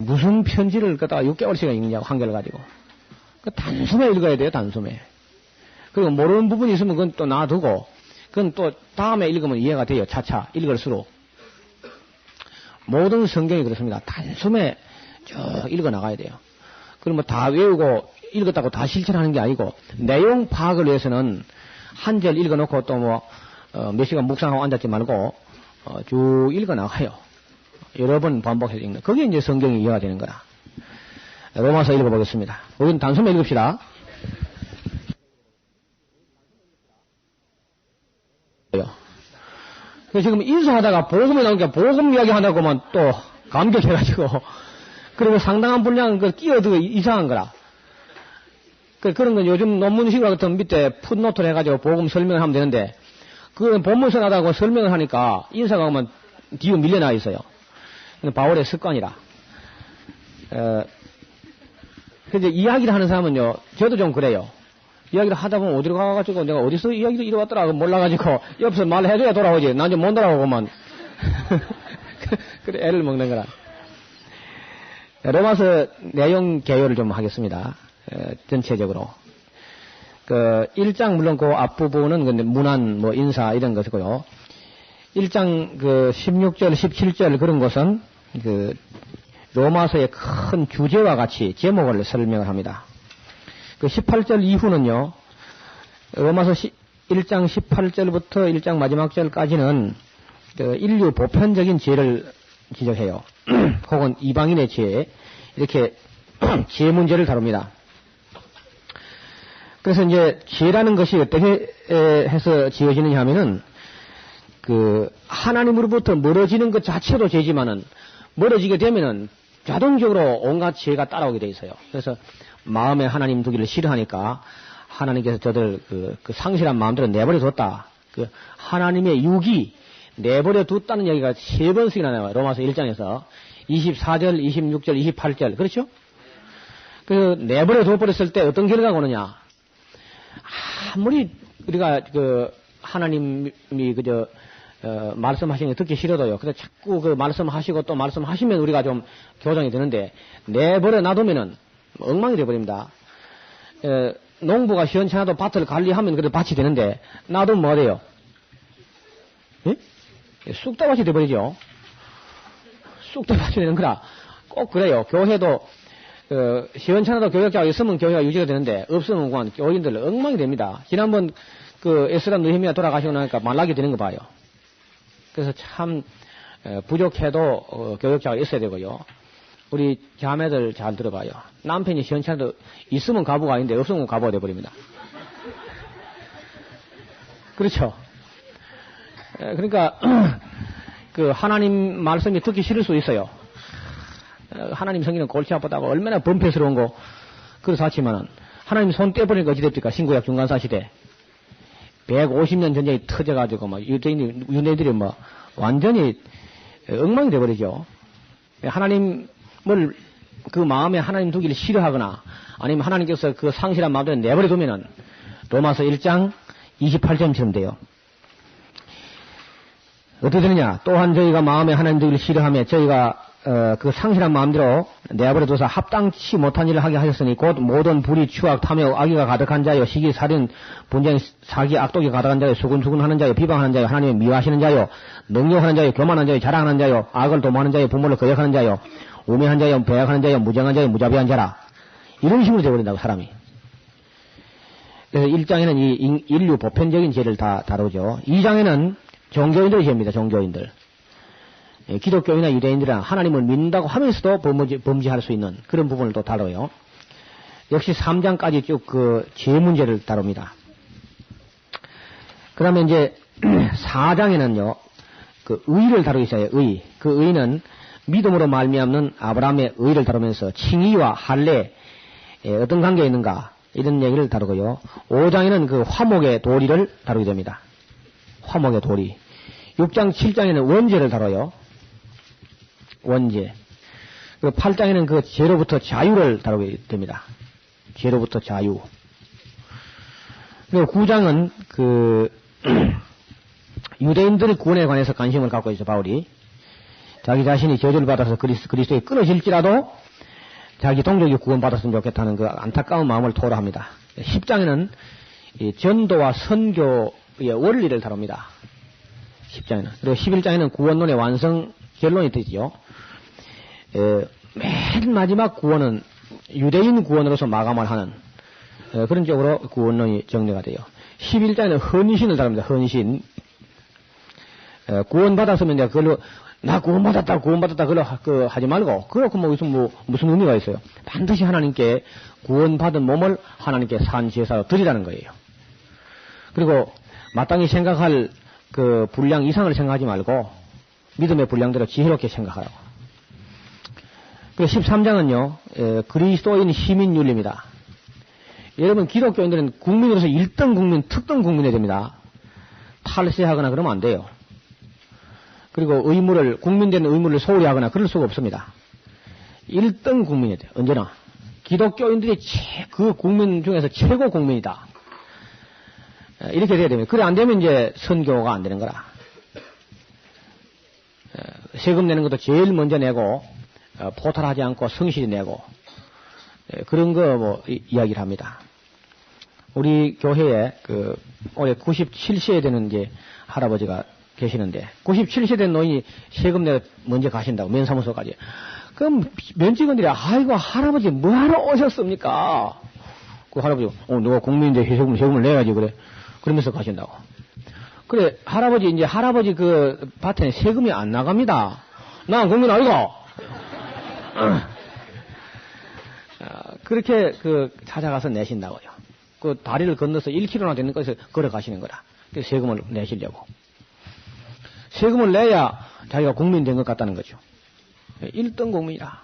무슨 편지를 갖다가 6개월씩이나 읽냐고, 한결 가지고. 그 단숨에 읽어야 돼요, 단숨에. 그리고 모르는 부분이 있으면 그건 또 놔두고, 그건 또 다음에 읽으면 이해가 돼요, 차차, 읽을수록. 모든 성경이 그렇습니다. 단숨에 쭉 읽어 나가야 돼요. 그러면 다 외우고, 읽었다고 다 실천하는 게 아니고, 내용 파악을 위해서는 한 절 읽어놓고 또 몇 시간 묵상하고 앉았지 말고, 쭉 읽어 나가요. 여러 번 반복해서 읽는. 그게 이제 성경이 이해가 되는 거라. 로마서 읽어보겠습니다. 우리는 단숨에 읽읍시다. 지금 인사하다가 복음이 나오니까 복음 이야기 하다고만 또 감격해가지고, 그리고 상당한 분량 끼어들고 이상한 거라. 그런 건 요즘 논문식으로 같은 밑에 풋노트를 해가지고 복음 설명을 하면 되는데, 그 본문서 나다고 설명을 하니까 인사가 오면 뒤로 밀려나 있어요. 바울의 습관이라. 근데 이야기를 하는 사람은요, 저도 좀 그래요. 이야기를 하다 보면 어디로 가가지고 내가 어디서 이야기를 이리 왔더라 몰라가지고 옆에서 말해줘야 돌아오지. 난 좀 못 돌아오고만. 그래, 애를 먹는 거라. 로마서 내용 개요를 좀 하겠습니다. 전체적으로. 1장 물론 그 앞부분은 근데 문안, 인사 이런 것이고요. 1장 16절, 17절 그런 것은 로마서의 큰 주제와 같이 제목을 설명을 합니다. 18절 이후는요, 로마서 1장 18절부터 1장 마지막 절까지는 인류 보편적인 죄를 지적해요. 혹은 이방인의 죄, 이렇게 죄 문제를 다룹니다. 그래서 이제 죄라는 것이 어떻게 해서 지어지느냐 하면은, 하나님으로부터 멀어지는 것 자체도 죄지만은, 멀어지게 되면은 자동적으로 온갖 죄가 따라오게 돼 있어요. 그래서 마음에 하나님 두기를 싫어하니까 하나님께서 저들 그 상실한 마음대로 내버려 뒀다. 하나님의 육이 내버려 뒀다는 얘기가 3번씩이나 나와요. 로마서 1장에서 24절, 26절, 28절. 그렇죠? 그래서 내버려 둬버렸을 때 어떤 결과가 오느냐? 아무리 우리가 하나님이 말씀하시는 게 듣기 싫어도요. 그래서 자꾸 말씀하시고 또 말씀하시면 우리가 좀 교정이 되는데, 내버려 놔두면은 엉망이 되어버립니다. 농부가 시원찮아도 밭을 관리하면 그래도 밭이 되는데, 놔두면 뭐 돼요? 예? 쑥대밭이 되어버리죠. 쑥대밭이 되는 거라. 꼭 그래요. 교회도, 시원찮아도 교역자가 있으면 교회가 유지가 되는데, 없으면 그만 교인들 엉망이 됩니다. 지난번 에스라 느헤미야 돌아가시고 나니까 말라게 되는 거 봐요. 그래서 참 부족해도 교역자가 있어야 되고요. 우리 자매들 잘 들어봐요. 남편이 시원찮아도 있으면 가부가 아닌데 없으면 가부가 돼버립니다. 그렇죠? 그러니까 하나님 말씀이 듣기 싫을 수 있어요. 하나님 성기는 골치 아프다고 얼마나 범패스러운 거 그래서 하지만은, 하나님 손 떼버리니까 어찌 됩니까? 신구약 중간사 시대 150년 전쟁이 터져가지고 유대인들이 완전히 엉망이 돼버리죠. 하나님을 마음에 하나님 두기를 싫어하거나 아니면 하나님께서 상실한 마음대로 내버려 두면은 로마서 1장 28절처럼 돼요. 어떻게 되느냐? 또한 저희가 마음에 하나님 두기를 싫어하며 저희가 상실한 마음대로 내버려둬서 합당치 못한 일을 하게 하셨으니 곧 모든 불의, 추악, 탐욕, 악의가 가득한 자요, 시기, 살인, 분쟁, 사기, 악독이 가득한 자요, 수군수군하는 자요, 비방하는 자요, 하나님을 미워하시는 자요, 능욕하는 자요, 교만한 자요, 자랑하는 자요, 악을 도모하는 자요, 부모를 거역하는 자요, 우매한 자요, 배약하는 자요, 무정한 자요, 무자비한 자라. 이런 식으로 되어버린다고, 사람이. 그래서 1장에는 이 인류 보편적인 죄를 다 다루죠. 2장에는 종교인들의 죄입니다, 종교인들. 기독교인이나 유대인들은 하나님을 믿는다고 하면서도 범죄할 수 있는 그런 부분을 또 다뤄요. 역시 3장까지 쭉 죄 문제를 다룹니다. 그 다음에 이제 4장에는요, 의를 다루고 있어요, 의. 그 의는 믿음으로 말미암는 아브라함의 의를 다루면서 칭의와 할례, 어떤 관계가 있는가, 이런 얘기를 다루고요. 5장에는 화목의 도리를 다루게 됩니다. 화목의 도리. 6장, 7장에는 원죄를 다뤄요. 원죄. 8장에는 죄로부터 자유를 다루게 됩니다. 죄로부터 자유. 그리고 9장은 유대인들의 구원에 관해서 관심을 갖고 있어, 바울이. 자기 자신이 저주를 받아서 그리스도에 끊어질지라도 자기 동족이 구원받았으면 좋겠다는 그 안타까운 마음을 토로합니다. 10장에는 이 전도와 선교의 원리를 다룹니다. 10장에는. 그리고 11장에는 구원론의 완성 결론이 되지요. 맨 마지막 구원은 유대인 구원으로서 마감을 하는 그런 쪽으로 구원론이 정리가 돼요. 11장에는 헌신을 다룹니다. 헌신. 구원받았으면 내가 그걸로 나 구원받았다 그걸로 하지 말고 그렇고 무슨 의미가 있어요. 반드시 하나님께 구원받은 몸을 하나님께 산 제사로 드리라는 거예요. 그리고 마땅히 생각할 그 분량 이상을 생각하지 말고 믿음의 분량대로 지혜롭게 생각하라고. 그리고 13장은요 그리스도인 시민윤리입니다. 여러분 기독교인들은 국민으로서 1등 국민, 특등 국민이 됩니다. 탈세하거나 그러면 안 돼요. 그리고 국민 되는 의무를 소홀히 하거나 그럴 수가 없습니다. 1등 국민이 돼요. 언제나. 기독교인들이 그 국민 중에서 최고 국민이다. 이렇게 돼야 됩니다. 그래 안 되면 이제 선교가 안 되는 거라. 세금 내는 것도 제일 먼저 내고 포탈하지 않고 성실히 내고 그런 거 이야기를 합니다. 우리 교회에 올해 97세 되는 이제 할아버지가 계시는데 97세 된 노인이 세금 내고 먼저 가신다고 면사무소까지. 그럼 면직원들이 아이고 할아버지 뭐하러 오셨습니까? 그 할아버지 누가 국민인데 세금을 내야지 그래. 그러면서 가신다고. 그래 할아버지 그 밭에 세금이 안 나갑니다. 난 국민 아이가. 그렇게 찾아가서 내신다고요. 그 다리를 건너서 1km나 되는 곳에서 걸어가시는 거라. 그래서 세금을 내시려고. 세금을 내야 자기가 국민 된 것 같다는 거죠. 1등 국민이다.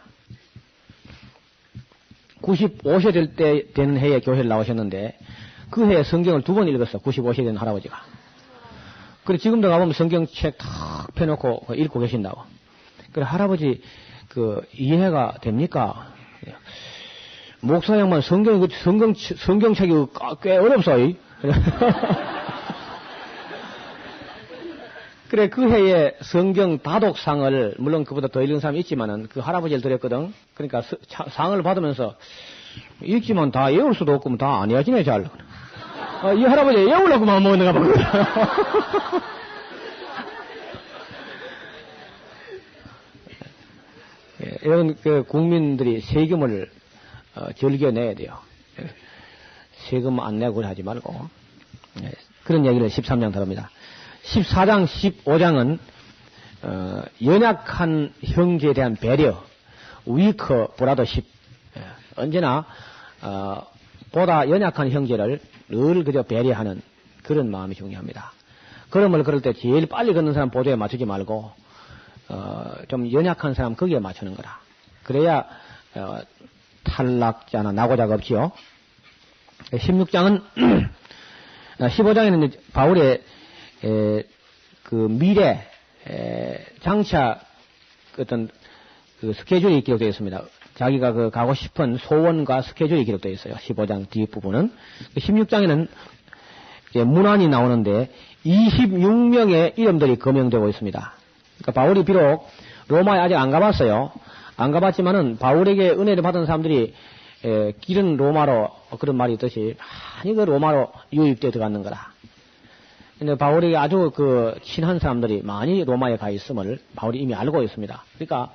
95세 되는 해에 교회를 나오셨는데 그 해에 성경을 2번 읽었어. 95세 된 할아버지가. 그래 지금도 가보면 성경책 탁 펴놓고 읽고 계신다고. 그래 할아버지 이해가 됩니까? 목사 양반 성경책이 꽤 어렵소. 그래 그 해에 성경 다독상을 물론 그보다 더 읽은 사람이 있지만은 그 할아버지를 드렸거든. 그러니까 상을 받으면서 읽지만 다 외울 수도 없고 다 안 외워지네 잘. 이 할아버지 외우려고만 먹는가 봐. 이런 국민들이 세금을 즐겨내야 돼요. 세금 안 내고 하지 말고. 그런 얘기를 13장 다룹니다. 14장, 15장은 연약한 형제에 대한 배려, 위커 브라더십. 언제나 보다 연약한 형제를 늘 그저 배려하는 그런 마음이 중요합니다. 걸음을 걸을 때 제일 빨리 걷는 사람 보도에 맞추지 말고 좀 연약한 사람 거기에 맞추는 거라. 그래야 탈락자나 낙오자가 없지요. 16장은 15장에는 바울의 그 미래 장차 어떤 그 스케줄이 기록되어 있습니다. 자기가 가고 싶은 소원과 스케줄이 기록되어 있어요. 15장 뒷부분은. 16장에는 문안이 나오는데 26명의 이름들이 거명되고 있습니다. 그러니까 바울이 비록 로마에 아직 안 가봤어요. 안 가봤지만은 바울에게 은혜를 받은 사람들이 길은 로마로 그런 말이 있듯이 많이 로마로 유입되어 들어가는 거라. 근데 바울에게 아주 친한 사람들이 많이 로마에 가 있음을 바울이 이미 알고 있습니다. 그러니까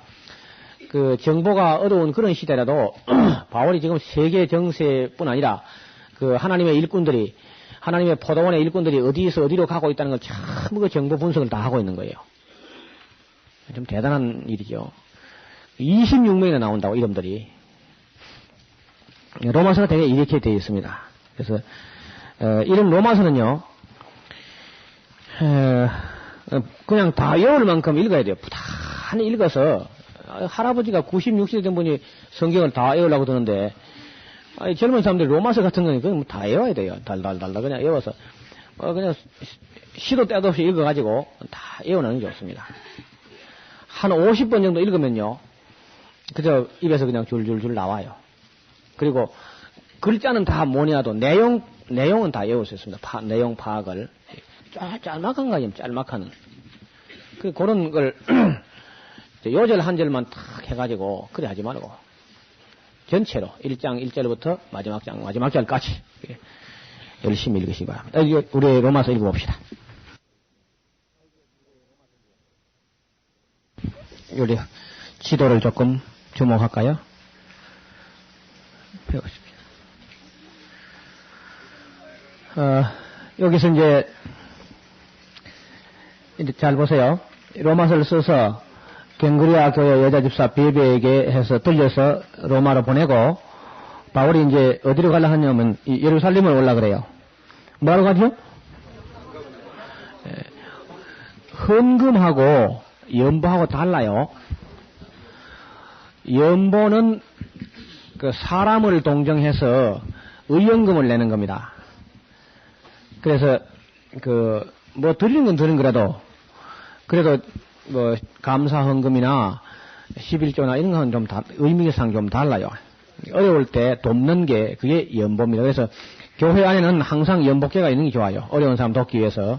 정보가 어려운 그런 시대라도 바울이 지금 세계 정세뿐 아니라 하나님의 일꾼들이 하나님의 포도원의 일꾼들이 어디에서 어디로 가고 있다는 걸 전부 정보 분석을 다 하고 있는 거예요. 좀 대단한 일이죠. 26명이나 나온다고 이름들이. 로마서가 되게 이렇게 되어 있습니다. 그래서 이런 로마서는요. 그냥 다 외울 만큼 읽어야 돼요. 부단히 읽어서 할아버지가 96세 된 분이 성경을 다 외우려고 드는데 젊은 사람들이 로마서 같은 거는 그건 다 외워야 돼요. 달달달달 그냥 외워서 그냥 시도 때도 없이 읽어가지고 다 외우는 게 좋습니다. 한 50번 정도 읽으면요. 그저 입에서 그냥 줄줄줄 나와요. 그리고 글자는 다 뭐냐도 내용은 다 외울 수 있습니다. 내용 파악을. 짤막한 거 아니면 짤막한. 그런 걸 요절 한 절만 탁 해가지고 그래 하지 말고 전체로 1장 1절부터 마지막 장 마지막 절까지 열심히 읽으시기 바랍니다. 우리 로마서 읽어봅시다. 우리 지도를 조금 주목할까요? 배우십시오. 여기서 이제 잘 보세요. 로마서를 써서 갱그리아 교회 여자 집사 베베에게 해서 들려서 로마로 보내고 바울이 이제 어디로 가려 하냐면 예루살렘을 올라 그래요. 뭐하러 가죠? 헌금하고 연보하고 달라요. 연보는 그 사람을 동정해서 의연금을 내는 겁니다. 그래서 뭐 드리는 건 드린 거라도 그래도 뭐 감사 헌금이나 11조나 이런 건 좀 의미상 좀 달라요. 어려울 때 돕는 게 그게 연보입니다. 그래서 교회 안에는 항상 연복계가 있는 게 좋아요. 어려운 사람 돕기 위해서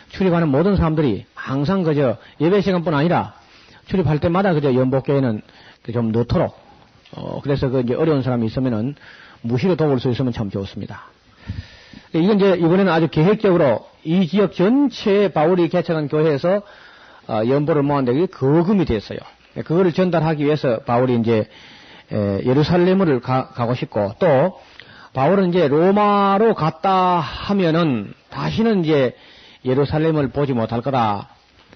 출입하는 모든 사람들이 항상 그저 예배 시간뿐 아니라 출입할 때마다 그저 연복계에는 좀 넣도록 그래서 그 이제 어려운 사람이 있으면은 무시로 도울 수 있으면 참 좋습니다. 이건 이제 이번에는 아주 계획적으로 이 지역 전체에 바울이 개척한 교회에서 연보를 모았는데 그게 거금이 됐어요. 그거를 전달하기 위해서 바울이 이제 예루살렘을 가고 싶고 또 바울은 이제 로마로 갔다 하면은 다시는 이제 예루살렘을 보지 못할 거다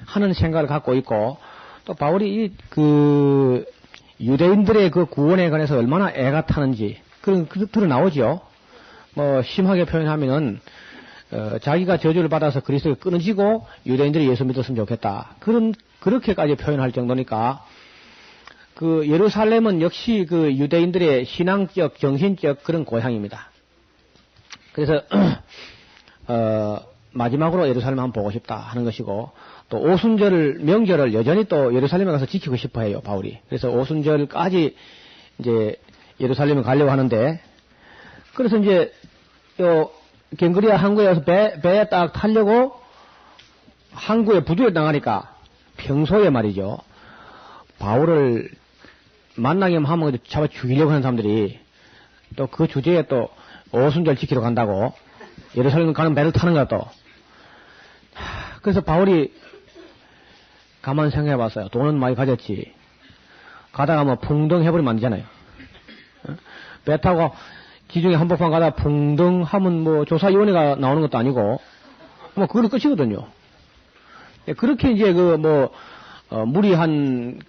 하는 생각을 갖고 있고 또 바울이 그 유대인들의 그 구원에 관해서 얼마나 애가 타는지 그런 드러나오죠. 뭐 심하게 표현하면은 자기가 저주를 받아서 그리스도에 끊어지고 유대인들이 예수 믿었으면 좋겠다. 그렇게까지 표현할 정도니까 그 예루살렘은 역시 그 유대인들의 신앙적, 정신적 그런 고향입니다. 그래서 마지막으로 예루살렘 한번 보고 싶다 하는 것이고 또 오순절 명절을 여전히 또 예루살렘에 가서 지키고 싶어 해요, 바울이. 그래서 오순절까지 이제 예루살렘에 가려고 하는데 그래서 이제 요 갱그리아 항구에 와서 배에 딱 타려고 항구에 부두에 나가니까 평소에 말이죠. 바울을 만나게 하면 잡아 죽이려고 하는 사람들이 또 그 주제에 또 오순절 지키러 간다고 예루살렘 가는 배를 타는 거야 또. 그래서 바울이 가만 생각해 봤어요. 돈은 많이 가졌지. 가다가 뭐 풍덩 해버리면 안 되잖아요. 배 타고 기중에 한복판 가다 풍덩 하면 뭐 조사위원회가 나오는 것도 아니고 뭐 그걸로 끝이거든요. 그렇게 이제 무리한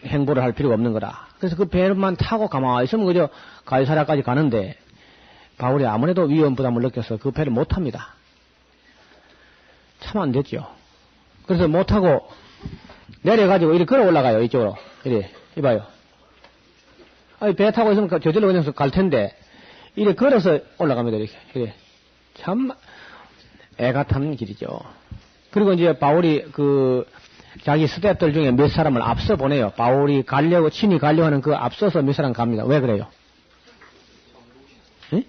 행보를 할 필요가 없는 거다. 그래서 그 배만 타고 가만히 있으면 그저 가이사랴까지 가는데 바울이 아무래도 위험 부담을 느껴서 그 배를 못 탑니다. 참 안 됐죠. 그래서 못 타고 내려가지고 이렇게 걸어 올라가요. 이쪽으로. 이래 이봐요. 아니 배 타고 있으면 저절로 그냥 갈 텐데 이래 걸어서 올라갑니다. 이렇게. 이래. 참 애가 타는 길이죠. 그리고 이제 바울이 자기 스태프들 중에 몇 사람을 앞서 보내요. 바울이 친히 가려고 하는 그 앞서서 몇 사람 갑니다. 왜 그래요? 응?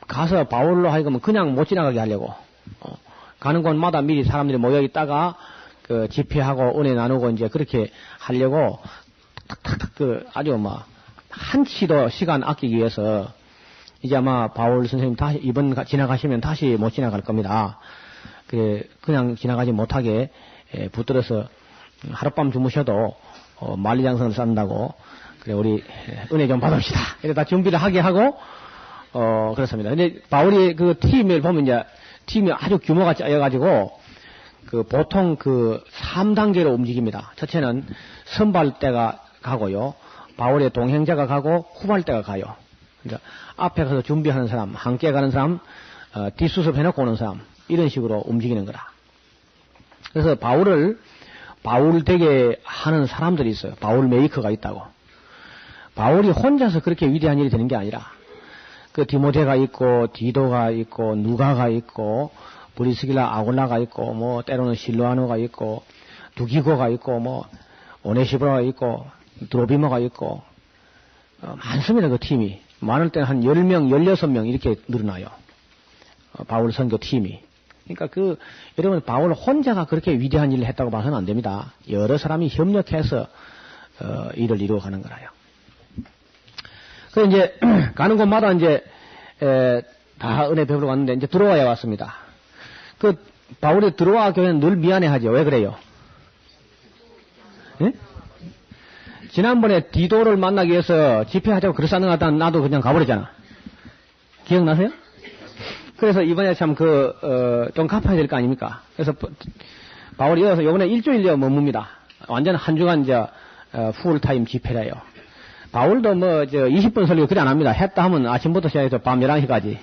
가서 바울로 하여금 그냥 못 지나가게 하려고. 가는 곳마다 미리 사람들이 모여 있다가 집회하고 은혜 나누고 이제 그렇게 하려고 탁탁탁 아주 한치도 시간 아끼기 위해서 이제 아마 바울 선생님 다시 이번 지나가시면 다시 못 지나갈 겁니다. 그냥 지나가지 못하게 붙들어서 하룻밤 주무셔도 만리장성을 쌓는다고 그래 우리 은혜 좀 받읍시다. 이래 다 준비를 하게 하고 그렇습니다. 근데 바울이 그 팀을 보면 이제 팀이 아주 규모가 짜여가지고 보통 3단계로 움직입니다. 첫째는 선발대가 가고요. 바울의 동행자가 가고 후발대가 가요. 그러니까 앞에 가서 준비하는 사람, 함께 가는 사람, 뒷수습 해놓고 오는 사람 이런 식으로 움직이는 거라. 그래서 바울 되게 하는 사람들이 있어요. 바울 메이커가 있다고. 바울이 혼자서 그렇게 위대한 일이 되는 게 아니라 디모데가 있고 디도가 있고 누가가 있고 브리스길라 아굴라가 있고 뭐 때로는 실로아노가 있고 두기고가 있고 뭐 오네시브라가 있고 드로비모가 있고 많습니다. 그 팀이 많을 때는 한 10명 16명 이렇게 늘어나요. 바울 선교 팀이. 그러니까 여러분, 바울 혼자가 그렇게 위대한 일을 했다고 봐서는 안 됩니다. 여러 사람이 협력해서, 일을 이루어가는 거라요. 그래서 이제, 가는 곳마다 이제, 다 은혜 베풀어 갔는데, 이제 드로아에 왔습니다. 바울이 드로아 교회는 늘 미안해하죠. 왜 그래요? 예? 지난번에 디도를 만나기 위해서 집회하자고 그랬었는 것 같다 나도 그냥 가버렸잖아. 기억나세요? 그래서 이번에 참 좀 갚아야 될 거 아닙니까? 그래서 바울이 이어서 요번에 일주일여 머뭅니다. 완전 한 주간 풀타임 집회래요. 바울도 20분 설교 그래 안 합니다. 했다 하면 아침부터 시작해서 밤 11시까지.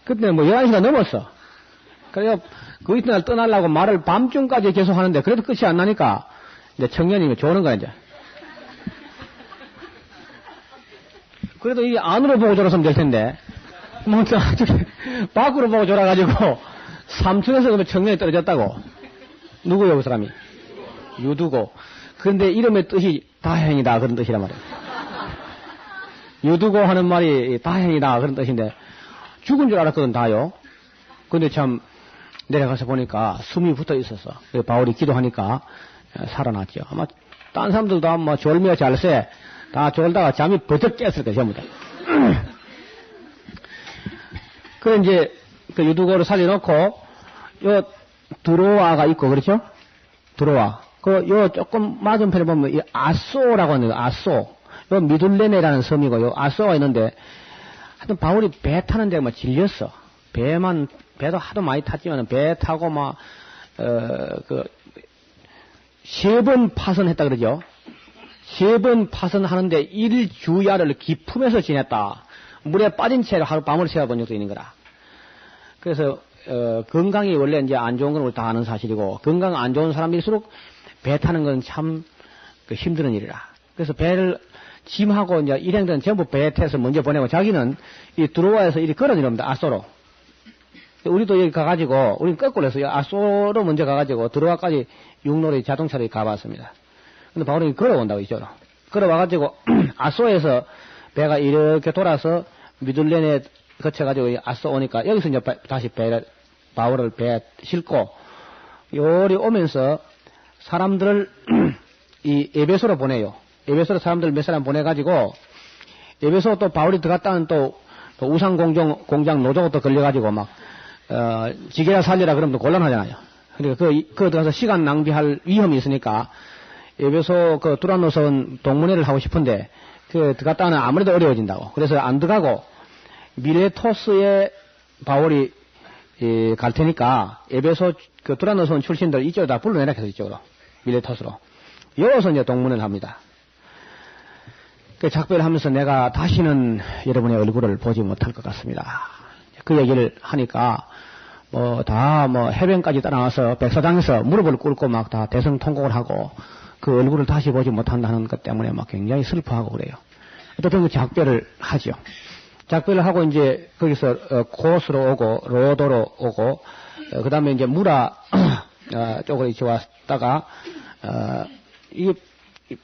그때 11시가 넘었어. 그래서 그 이튿날 떠나려고 말을 밤중까지 계속 하는데 그래도 끝이 안 나니까 이제 청년이 조는 거야, 이제. 그래도 이 안으로 보고 졸았으면 될 텐데, 밖으로 보고 졸아가지고, 3층에서 그러면 청년이 떨어졌다고. 누구요, 그 사람이? 유두고. 그런데 이름의 뜻이 다행이다, 그런 뜻이란 말이에요. 유두고 하는 말이 다행이다, 그런 뜻인데, 죽은 줄 알았거든, 다요. 근데 참, 내려가서 보니까 숨이 붙어 있었어. 바울이 기도하니까 살아났죠. 아마, 딴 사람들도 아마 졸며 잘세, 다 졸다가 잠이 버쩍 깼을 거야, 전부 다. 그래, 이제, 유두고를 살려놓고, 요, 드로아가 있고, 그렇죠? 드로아. 요 조금 맞은편에 보면, 이 아소라고 하는 거예요, 아소. 요 미둘레네라는 섬이고, 요 아소가 있는데, 하여튼 바울이 배 타는데 질렸어. 배도 하도 많이 탔지만, 배 타고 세 번 파선했다 그러죠? 3번 파선하는데 1주야를 기품에서 지냈다. 물에 빠진 채로 하루 밤을 새워본 적도 있는 거라. 그래서, 건강이 원래 이제 안 좋은 건 우리 다 아는 사실이고, 건강 안 좋은 사람일수록 배 타는 건 참 힘든 일이라. 그래서 배를 짐하고 이제 일행들은 전부 배에 태워서 먼저 보내고 자기는 이 드로아에서 이리 걸어 내려옵니다. 아소로. 우리도 여기 가가지고, 우리는 거꾸로 해서 아소로 먼저 가가지고 드로아까지 육로로 자동차로 가봤습니다. 근데 바울이 걸어온다고 이쪽으로. 걸어와가지고, 아소에서 배가 이렇게 돌아서 미둘렌에 거쳐가지고 아소 오니까 여기서 이제 다시 바울을 배에 싣고, 요리 오면서 사람들을 이 에베소로 보내요. 에베소로 사람들 몇 사람 보내가지고, 에베소 또 바울이 들어갔다는 또 우상 공장 노조가 또 걸려가지고 지게라 살려라 그러면 또 곤란하잖아요. 그러니까 그거 들어가서 시간 낭비할 위험이 있으니까, 에베소 두란노선 동문회를 하고 싶은데, 들어갔다는 아무래도 어려워진다고. 그래서 안 들어가고, 미레토스에 바울이, 갈 테니까, 에베소 두란노선 출신들 이쪽으로 다 불러내라 해서 이쪽으로. 미레토스로. 여기서 이제 동문회를 합니다. 작별을 하면서 내가 다시는 여러분의 얼굴을 보지 못할 것 같습니다. 그 얘기를 하니까, 해변까지 따라와서 백사장에서 무릎을 꿇고 다 대성통곡을 하고, 그 얼굴을 다시 보지 못한다는 것 때문에 굉장히 슬퍼하고 그래요. 어떻든 작별을 하죠. 작별을 하고 이제 거기서 코스로 오고 로도로 오고 그 다음에 이제 무라 쪽으로 이제 왔다가 이게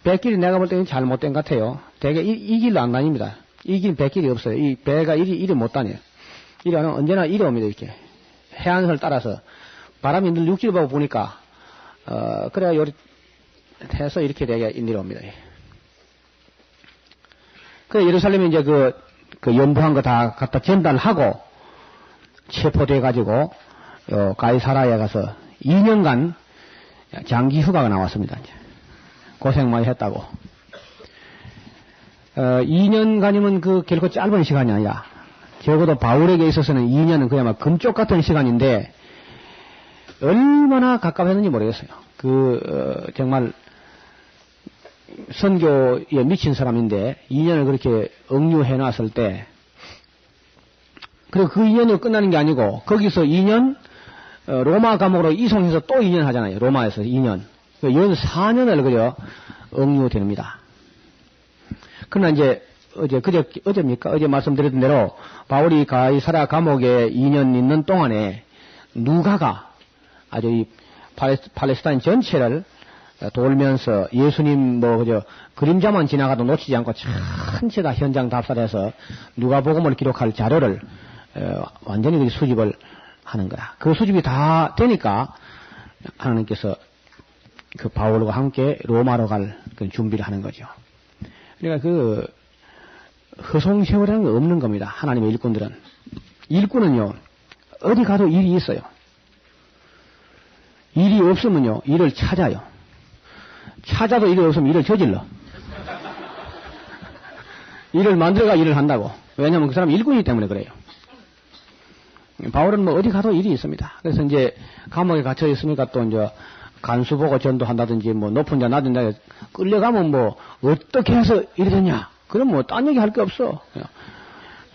배길이 내가 볼 때는 잘못된 것 같아요. 되게 이 길로 안 다닙니다. 이 길 배길이 없어요. 이 배가 이리 못 다녀요. 이리 가면 언제나 이리 옵니다. 이렇게 해안선을 따라서 바람이 늘 육지를 보고 보니까 그래야 요리 해서 이렇게 되게 인리로 옵니다. 그 예루살렘에 이제 그 연부한 거 다 갖다 전달하고 체포돼 가지고 가이사라에 가서 2년간 장기 휴가가 나왔습니다. 이제. 고생 많이 했다고. 2년간이면 결코 짧은 시간이 아니라 적어도 바울에게 있어서는 2년은 그야말로 금쪽 같은 시간인데 얼마나 가깝했는지 모르겠어요. 정말 선교에 미친 사람인데 2년을 그렇게 억류해 놨을 때, 그리고 그 2년으로 끝나는 게 아니고 거기서 2년 로마 감옥으로 이송해서 또 2년 하잖아요. 로마에서 2년. 연 4년을 그저 억류됩니다. 그러나 이제 어제입니까? 어제 말씀드렸던 대로 바울이 가이사랴 감옥에 2년 있는 동안에 누가가 아주 이 팔레스타인 전체를 돌면서 예수님 그림자만 지나가도 놓치지 않고 전체 다 현장 답사해서 누가복음을 기록할 자료를 완전히 수집을 하는 거야. 그 수집이 다 되니까 하나님께서 그 바울과 함께 로마로 갈 그 준비를 하는 거죠. 그러니까 그 허송세월이라는 게 없는 겁니다. 하나님의 일꾼들은. 일꾼은요, 어디 가도 일이 있어요. 일이 없으면요, 일을 찾아요. 찾아도 일이 없으면 일을 저질러. 일을 만들어가 일을 한다고. 왜냐하면 그 사람이 일꾼이기 때문에 그래요. 바울은 뭐 어디 가도 일이 있습니다. 그래서 이제 감옥에 갇혀 있으니까 또 이제 간수 보고 전도한다든지 뭐 높은 자 낮은 자 끌려가면 뭐 어떻게 해서 이래 됐냐? 그럼 뭐 딴 얘기 할 게 없어.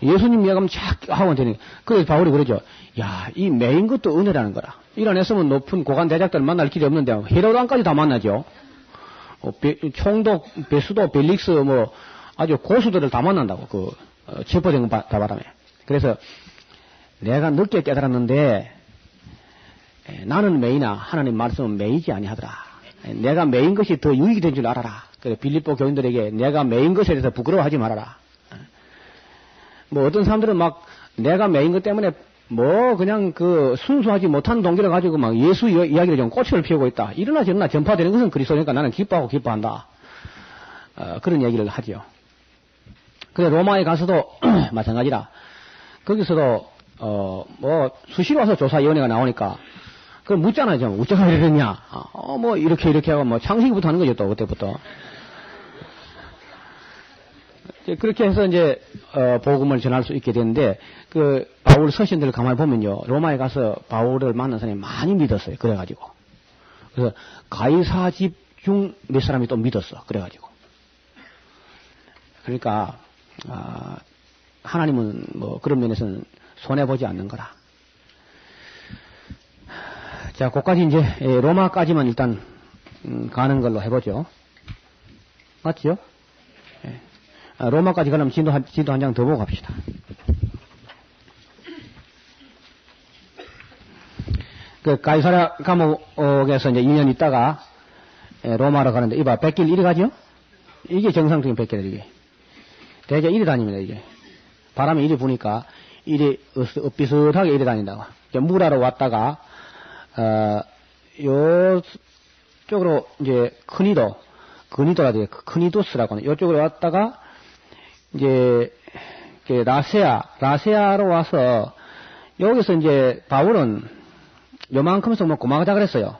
예수님 이야기하면 착 하고 되니까. 그래서 바울이 그러죠. 야, 이 매인 것도 은혜라는 거라. 일 안 했으면 높은 고관 대작들 만날 길이 없는데 헤로당까지 다 만나죠. 총독, 베수도, 벨릭스 뭐 아주 고수들을 다 만난다고 그 체포된 거 다 바람에. 그래서 내가 늦게 깨달았는데 나는 매이나 하나님 말씀은 매이지 아니하더라. 내가 매인 것이 더 유익이 된 줄 알아라. 그래 빌립보 교인들에게 내가 매인 것에 대해서 부끄러워하지 말아라. 뭐 어떤 사람들은 막 내가 매인 것 때문에 뭐 그냥 그 순수하지 못한 동기를 가지고 막 예수 이야기를 좀 꽃을 피우고 있다. 이러나 저러나 전파되는 것은 그리스도니까 나는 기뻐하고 기뻐한다. 그런 얘기를 하죠. 그래 로마에 가서도 마찬가지라. 거기서도 뭐 수시로 와서 조사위원회가 나오니까 그걸 묻잖아요. 좀 어쩌가 이랬냐. 뭐 이렇게 하고 뭐 창세기부터 하는 거죠. 또 그때부터. 그렇게 해서 이제 복음을 전할 수 있게 됐는데 그 바울 서신들을 가만히 보면요. 로마에 가서 바울을 만난 사람이 많이 믿었어요. 그래가지고. 그래서 가이사 집 중 몇 사람이 또 믿었어. 그래가지고. 그러니까 하나님은 뭐 그런 면에서는 손해보지 않는 거라. 자, 그까지 이제 로마까지만 일단 가는 걸로 해보죠. 맞죠? 예. 로마까지 가려면 지도 한 장 더 보고 갑시다. 그 가이사랴 감옥에서 이제 2년 있다가 로마로 가는데 이봐 백길 이리 가죠? 이게 정상적인 백길 이게. 대개 이리 다닙니다 이게. 바람이 이리 부니까 이리 엇비슷하게 이리 다닌다고. 무라로 왔다가 요 쪽으로 이제 그니도라 돼요. 크니도스라고 하는 요쪽으로 왔다가 이제 라세아로 와서 여기서 이제 바울은 요만큼에서 뭐 고마가자 그랬어요.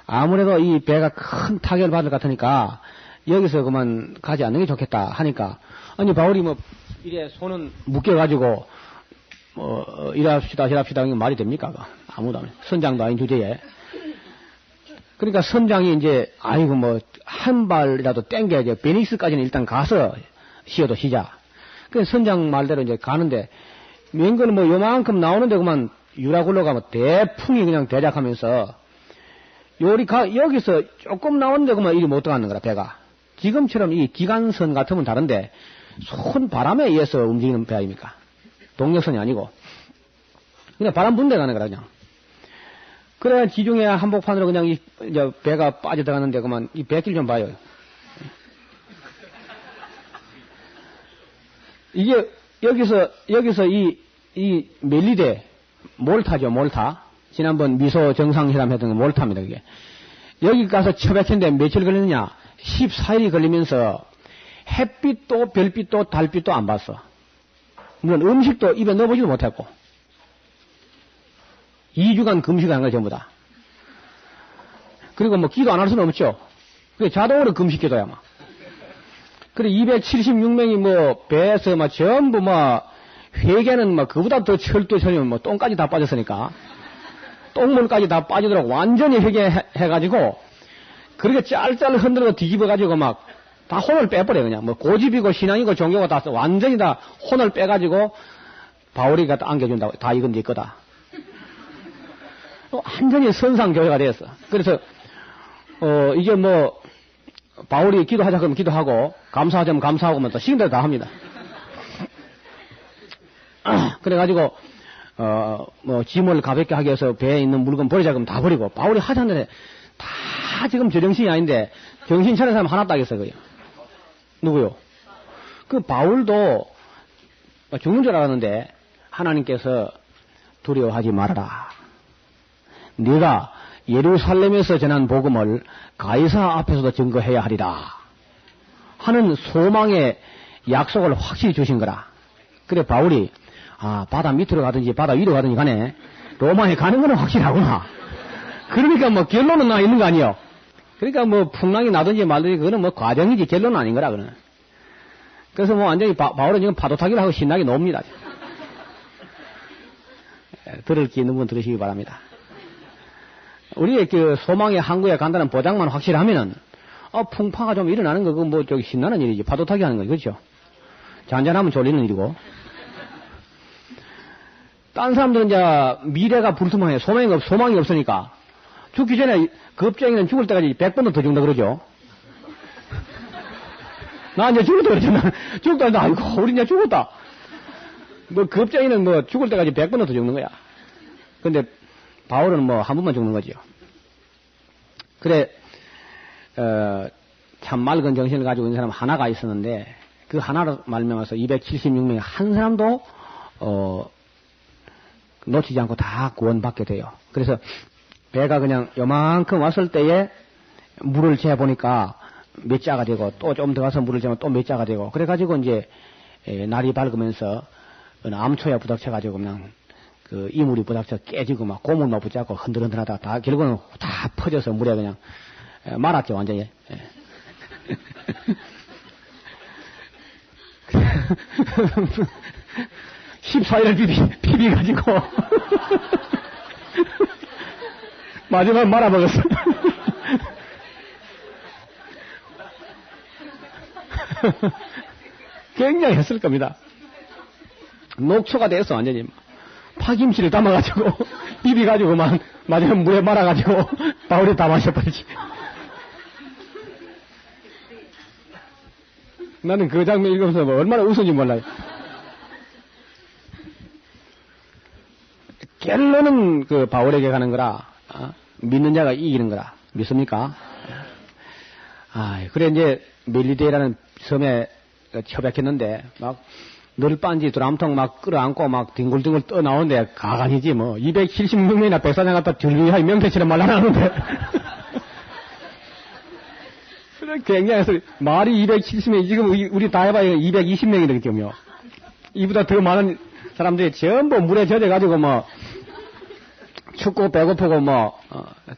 아무래도 이 배가 큰 타격을 받을 것 같으니까 여기서 그만 가지 않는 게 좋겠다 하니까 아니 바울이 뭐 이래 손은 묶여가지고 뭐 일합시다 이게 말이 됩니까? 아무도 안 해. 선장도 아닌 주제에. 그러니까 선장이 이제 아이고 뭐 한 발이라도 땡겨야지. 베니스까지는 일단 가서 쉬어도 쉬자. 그 선장 말대로 이제 가는데 맹거는 뭐 요만큼 나오는데 그만 유라굴로 가면 대풍이 그냥 대작하면서 여기서 조금 나오는데 그만 이리 못 들어가는 거라 배가. 지금처럼 이 기관선 같으면 다른데 손 바람에 의해서 움직이는 배 아닙니까? 동력선이 아니고 그냥 바람 분대 가는 거라 그냥. 그래야 지중해 한복판으로 그냥 이제 배가 빠져들어가는데 그만 이 배길 좀 봐요. 이게 여기서 이 멜리데 몰타죠 몰타. 지난번 미소 정상회담 했던 거 몰타입니다 그게. 여기 가서 처박혔는데 며칠 걸리느냐? 14일이 걸리면서 햇빛도 별빛도 달빛도 안 봤어. 물론 음식도 입에 넣어보지도 못했고 2주간 금식한 거야 전부 다. 그리고 뭐 기도 안 할 수는 없죠. 그게 자동으로 금식 기도야 막. 그래 276명이 뭐 배에서 막 전부 막 회개는 막 그보다 더 철두철이면 뭐 똥까지 다 빠졌으니까 똥물까지 다 빠지도록 완전히 회개해가지고 그렇게 짤짤 흔들고 뒤집어가지고 막 다 혼을 빼버려 그냥 뭐 고집이고 신앙이고 종교가 다 완전히 다 혼을 빼가지고 바울이 갖다 안겨준다고 다 이건 네 거다. 완전히 선상교회가 되었어. 그래서 이게 뭐 바울이 기도하자 그러면 기도하고 감사하자면 감사하고 또 시킨 대로 다 합니다. 그래가지고 뭐 짐을 가볍게 하기 위해서 배에 있는 물건 버리자 그러면 다 버리고 바울이 하자는데 다 지금 저정신이 아닌데 정신 차린 사람 하나도 하겠어요 그게. 누구요? 그 바울도 죽는 줄 알았는데 하나님께서 두려워하지 말아라. 네가 예루살렘에서 전한 복음을 가이사 앞에서도 증거해야 하리라 하는 소망의 약속을 확실히 주신 거라. 그래 바울이 바다 밑으로 가든지 바다 위로 가든지 간에 로마에 가는 거는 확실하구나. 그러니까 뭐 결론은 나 있는 거 아니요. 그러니까 뭐 풍랑이 나든지 말든지 그거는 뭐 과정이지 결론은 아닌 거라 그는. 그래서 뭐 완전히 바울은 지금 파도 타기를 하고 신나게 놉니다. 들을 게 있는 분 들으시기 바랍니다. 우리의 그 소망의 항구에 간다는 보장만 확실하면은 풍파가 좀 일어나는 거 그건 뭐 저기 신나는 일이지. 파도 타기 하는 거 그렇죠. 잔잔하면 졸리는 일이고. 딴 사람들은 이제 미래가 불투명해. 소망이 없으니까 죽기 전에 겁쟁이는 죽을 때까지 100번도 더 죽는다 그러죠. 나 이제 죽을 때 그러잖아. 죽다 한다. 아이고 우리 이제 죽었다. 뭐 겁쟁이는 뭐 죽을 때까지 100번도 더 죽는 거야. 근데 바울은 뭐 한 번만 죽는 거지요. 그래 참 맑은 정신을 가지고 있는 사람 하나가 있었는데 그 하나로 말미암아서 276명의 한 사람도 놓치지 않고 다 구원받게 돼요. 그래서 배가 그냥 요만큼 왔을 때에 물을 재보니까 몇 자가 되고 또 좀 더 가서 물을 재면 또 몇 자가 되고 그래가지고 이제 날이 밝으면서 암초에 부닥쳐가지고 그냥 그 이물이 부닥쳐 깨지고 막 고물만 붙잡고 흔들흔들하다가 다 결국은 다 퍼져서 물에 그냥 말았죠 완전히. 14일을 비비가지고 마지막에 말아먹었어. 굉장히 했을 겁니다. 녹초가 됐어 완전히. 파김치를 담아가지고 비비가지고 막 마지막에 물에 말아가지고 바울이 다 마셔버리지. 나는 그 장면 읽으면서 뭐 얼마나 웃었는지 몰라요. 결론은 그 바울에게 가는 거라. 믿는 자가 이기는 거라. 믿습니까? 그래 이제 멜리데라는 섬에 처박혔는데 막 널빤지 드람통 막 끌어안고 막 뒹굴뒹굴 떠나오는데 가관이지 뭐 276명이나 백사장 갖다 들위하게 명태처럼 말라나는데 그래 굉장해서 말이 270명이 지금 우리 다 해봐야 220명이 되겠군요. 이보다 더 많은 사람들이 전부 물에 젖어가지고 뭐 춥고 배고프고 뭐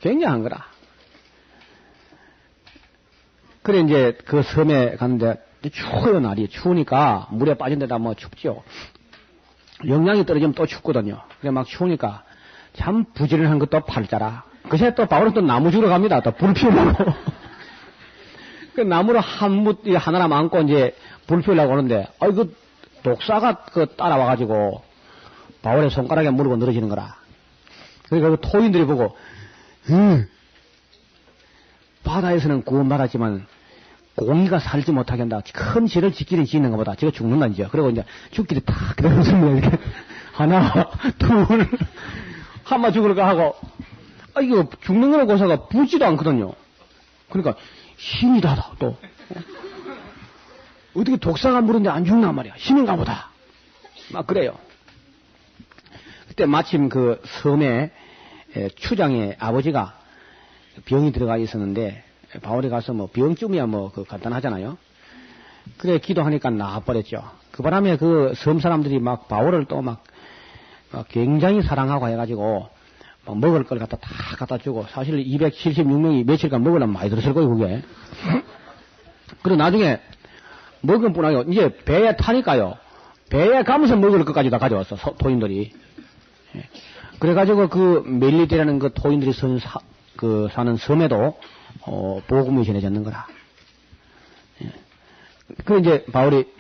굉장한 거라. 그래 이제 그 섬에 갔는데 추워요 날이. 추우니까 물에 빠진 데다 뭐 춥죠. 영양이 떨어지면 또 춥거든요. 그래 막 추우니까 참 부지런한 것도 팔자라. 그새 또 바울은 또 나무 주러 갑니다. 또 불 피우려고. 그 나무를 하나나 안고 이제 불 피우려고 오는데 그 독사가 그 따라와가지고 바울의 손가락에 물고 늘어지는 거라. 그러니까 그 토인들이 보고 바다에서는 구원받았지만 공의가 살지 못하게 한다. 큰 죄를 짓기를 짓는 것보다 제가 죽는다니죠. 그리고 이제 죽기를 탁 그러면서 이렇게 하나 둘 한마 죽을까 하고 이거 죽는 거는 고사가 붙지도 않거든요. 그러니까 신이 다다 또 어떻게 독사가 물은데 안 죽나 말이야. 신인가 보다. 막 그래요. 그때 마침 그 섬에 추장의 아버지가 병이 들어가 있었는데 바울이 가서 뭐 병쯤이야 뭐 그 간단하잖아요. 그래 기도하니까 나아버렸죠. 그 바람에 그 섬 사람들이 막 바울을 또 막 굉장히 사랑하고 해가지고 막 먹을 걸 다 갖다 주고 사실 276명이 며칠간 먹으려면 많이 들었을 거예요 그게. 그리고 나중에 먹은 뿐 아니고 이제 배에 타니까요. 배에 가면서 먹을 것까지 다 가져왔어 토인들이. 그래가지고 그 멜리데라는 그 토인들이 사는 섬에도 복음이 전해졌는 거라. 그 이제 바울이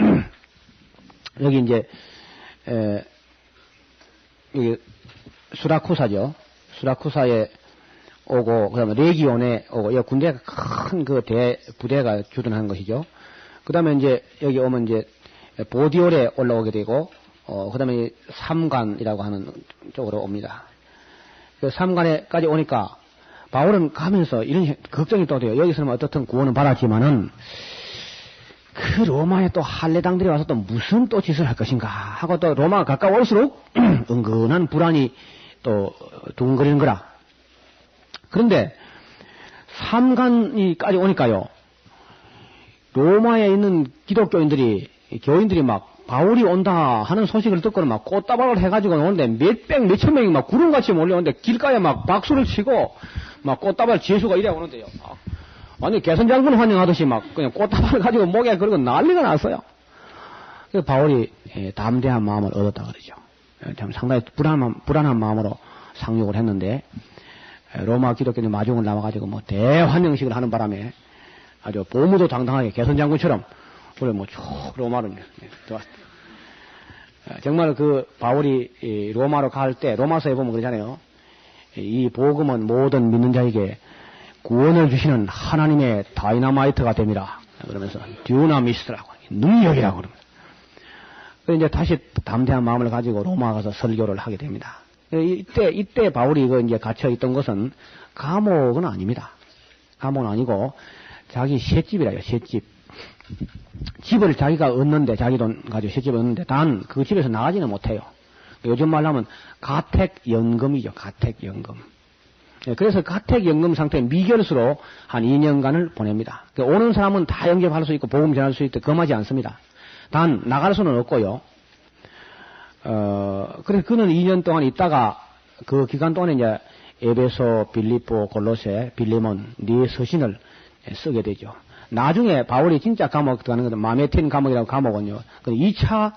여기 이제 여기 수라쿠사죠. 수라쿠사에 오고 그다음에 레기온에 오고 여기 군대가 큰 그 부대가 주둔한 것이죠. 그다음에 이제 여기 오면 이제 보디올에 올라오게 되고 그다음에 삼관이라고 하는 쪽으로 옵니다. 그 삼관에까지 오니까 바울은 가면서 이런 걱정이 또 돼요. 여기서는 어떻든 구원은 받았지만은 그 로마에 또 할례당들이 와서 또 무슨 또 짓을 할 것인가 하고 또 로마가 가까워올수록 은근한 불안이 또 두근거리는 거라. 그런데 삼간이까지 오니까요, 로마에 있는 기독교인들이, 교인들이 막 바울이 온다 하는 소식을 듣고는 막 꽃다발을 해가지고 오는데 몇백, 몇천 명이 막 구름같이 몰려오는데 길가에 막 박수를 치고 막 꽃다발 제수가 이래 오는데요. 완전 개선장군 환영하듯이 막 그냥 꽃다발을 가지고 목에 걸고 난리가 났어요. 그래서 바울이 담대한 마음을 얻었다 그러죠. 참 상당히 불안한 마음으로 상륙을 했는데, 로마 기독교인 마중을 나와가지고 뭐 대환영식을 하는 바람에 아주 보무도 당당하게 개선장군처럼 그래 뭐 쭉 로마를 들어왔다. 정말 그 바울이 로마로 갈 때 로마서에 보면 그러잖아요. 이 복음은 모든 믿는 자에게 구원을 주시는 하나님의 다이너마이트가 됩니다. 그러면서 듀나미스라고 능력이라고 그럽니다. 그래서 이제 다시 담대한 마음을 가지고 로마 가서 설교를 하게 됩니다. 이때 바울이 이제 갇혀 있던 것은 감옥은 아닙니다. 감옥은 아니고 자기 셋집이라요. 셋집. 집을 자기가 얻는데, 자기 돈 가지고 셋집을 얻는데 단 그 집에서 나가지는 못해요. 요즘 말로 하면 가택연금이죠. 가택연금. 그래서 가택연금 상태 미결수로 한 2년간을 보냅니다. 오는 사람은 다 영접할 수 있고 복음 전할 수 있고 금하지 않습니다. 단 나갈 수는 없고요. 그래서 그는 2년 동안 있다가 그 기간 동안에 이제 에베소, 빌립보, 골로새, 빌레몬 네 서신을 쓰게 되죠. 나중에 바울이 진짜 감옥 들어가는 것은 마메틴 감옥이라고 감옥은요. 2차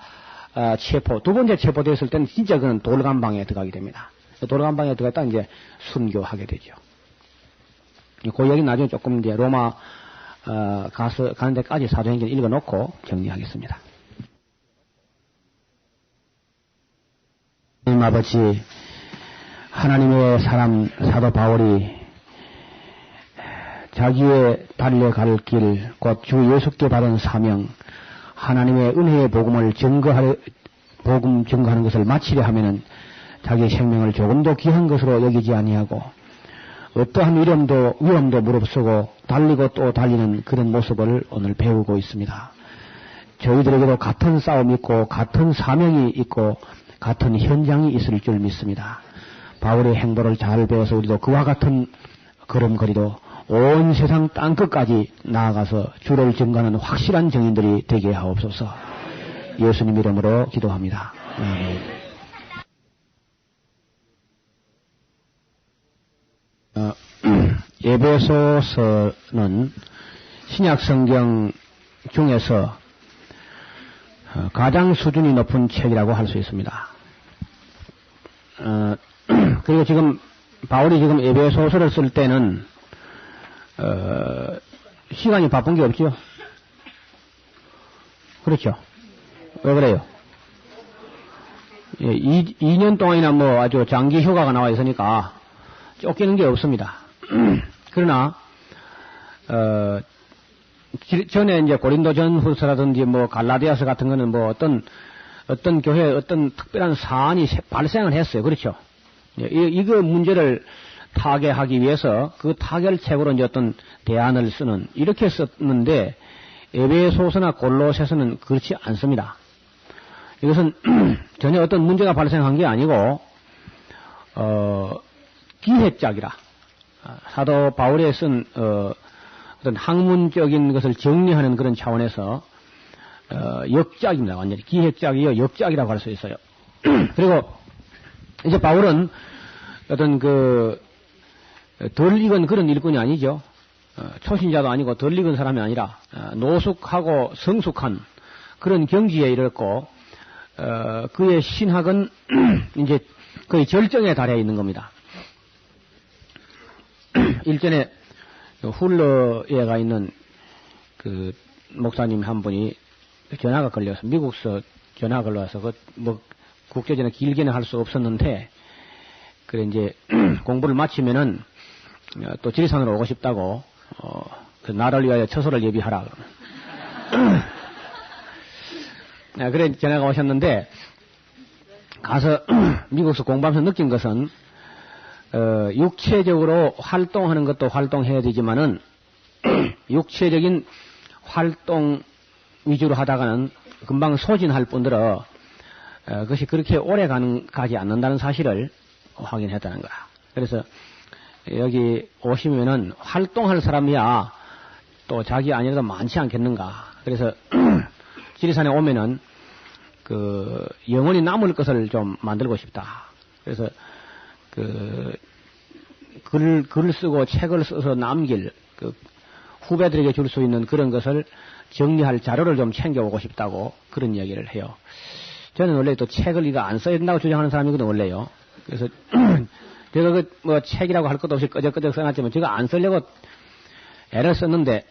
체포, 두 번째 체포됐을 때는 진짜 그는 돌감방에 들어가게 됩니다. 돌감방에 들어갔다 이제 순교하게 되죠. 그 얘기 나중에 조금 이제 로마 가는 데까지 사도행전 읽어놓고 정리하겠습니다. 하나님 아버지, 하나님의 사람 사도 바울이 자기의 달려갈 길, 곧 주 예수께 받은 사명, 하나님의 은혜의 복음 증거하는 것을 마치려 하면은 자기의 생명을 조금도 귀한 것으로 여기지 아니하고 어떠한 위험도 무릅쓰고 달리고 또 달리는 그런 모습을 오늘 배우고 있습니다. 저희들에게도 같은 싸움이 있고 같은 사명이 있고 같은 현장이 있을 줄 믿습니다. 바울의 행보를 잘 배워서 우리도 그와 같은 걸음걸이로 온 세상 땅끝까지 나아가서 주를 증거하는 확실한 증인들이 되게 하옵소서. 예수님 이름으로 기도합니다. 에베소서는 신약성경 중에서 가장 수준이 높은 책이라고 할 수 있습니다. 그리고 지금 바울이 지금 에베소서를 쓸 때는 시간이 바쁜 게 없죠. 그렇죠. 왜 그래요? 2년 동안이나 뭐 아주 장기 휴가가 나와 있으니까 쫓기는 게 없습니다. 그러나 전에 이제 고린도전 후서라든지 뭐 갈라디아서 같은 거는 뭐 어떤 교회에 어떤 특별한 사안이 발생을 했어요. 그렇죠. 이거 문제를 타개하기 위해서 그 타결책으로 이제 어떤 대안을 쓰는, 이렇게 썼는데 에베소서나 골로새서는 그렇지 않습니다. 이것은 전혀 어떤 문제가 발생한 게 아니고 기획작이라, 사도 바울이 쓴 어떤 학문적인 것을 정리하는 그런 차원에서 역작입니다. 완전히 기획작이요 역작이라고 할 수 있어요. 그리고 이제 바울은 어떤 덜 익은 그런 일꾼이 아니죠. 초신자도 아니고 덜 익은 사람이 아니라 노숙하고 성숙한 그런 경지에 이르렀고 그의 신학은 이제 거의 절정에 달해 있는 겁니다. 일전에 훌러에 가 있는 그 목사님 한 분이 전화가 걸려서 미국서 전화가 걸려서 뭐 국제전화 길게는 할 수 없었는데 그래 이제 공부를 마치면은 또 지리산으로 오고 싶다고 그 나를 위하여 처소를 예비하라 그러면 그래 전화가 오셨는데 가서 미국서 공부하면서 느낀 것은 육체적으로 활동하는 것도 활동해야 되지만은 육체적인 활동 위주로 하다가는 금방 소진할 뿐더러 그것이 그렇게 오래 가지 않는다는 사실을 확인했다는 거야. 그래서 여기 오시면은 활동할 사람이야 또 자기 아니라도 많지 않겠는가. 그래서 지리산에 오면은 그 영원히 남을 것을 좀 만들고 싶다. 그래서 글을 쓰고 책을 써서 남길 후배들에게 줄 수 있는 그런 것을 정리할 자료를 좀 챙겨오고 싶다고 그런 이야기를 해요. 저는 원래 또 책을 이거 안 써야 된다고 주장하는 사람이거든, 원래요. 그래서 제가 뭐 책이라고 할 것도 없이 끄적끄적 써놨지만 제가 안 쓰려고 애를 썼는데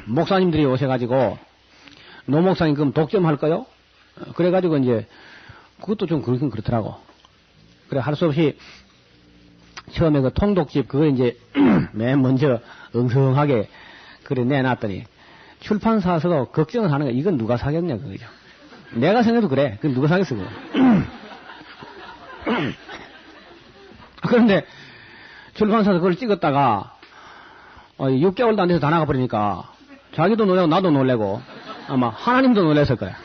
목사님들이 오셔가지고 노 목사님 그럼 독점 할 거요? 그래가지고 이제 그것도 좀 그렇긴 그렇더라고. 그래 할 수 없이 처음에 그 통독집 그걸 이제 맨 먼저 엉성하게 그래 내놨더니 출판사에서도 걱정을 하는 거야. 이건 누가 사겠냐 그거죠. 내가 생각해도 그래. 그건 누가 사겠어 그거. 그런데 출판사에서 그걸 찍었다가 6개월도 안 돼서 다 나가버리니까 자기도 놀래고 나도 놀래고 아마 하나님도 놀랬을 거야.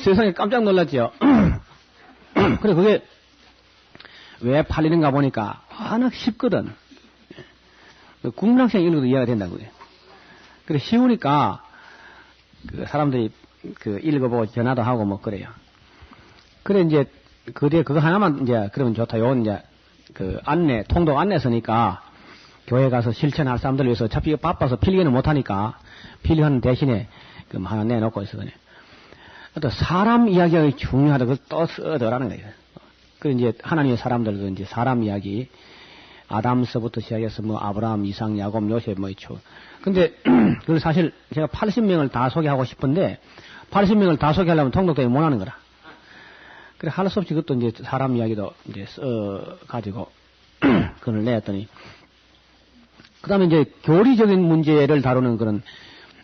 세상에 깜짝 놀랐지요. 그래 그게 왜 팔리는가 보니까 워낙 쉽거든. 국민학생 읽어도 이해가 된다고 그래. 그래 쉬우니까 그 사람들이 그 읽어보고 전화도 하고 뭐 그래요. 그래 이제 그 뒤에 그거 하나만 이제 그러면 좋다. 요 이제 그 안내 통독 안내 서니까 교회 가서 실천할 사람들 위해서 어차피 바빠서 필기는 못하니까 필기하는 대신에 그 하나 내놓고 있거든요. 또 사람 이야기가 중요하다. 그걸 또 써더라는 거예요. 그 이제 하나님의 사람들도 이제 사람 이야기 아담서부터 시작해서 뭐 아브라함, 이삭, 야곱, 요셉 뭐 있죠. 근데 그걸 사실 제가 80명을 다 소개하고 싶은데 80명을 다 소개하려면 통독 때문에 못 하는 거라. 그래 할 수 없이 그것도 이제 사람 이야기도 이제 써 가지고 그걸 내었더니 그다음에 이제 교리적인 문제를 다루는 그런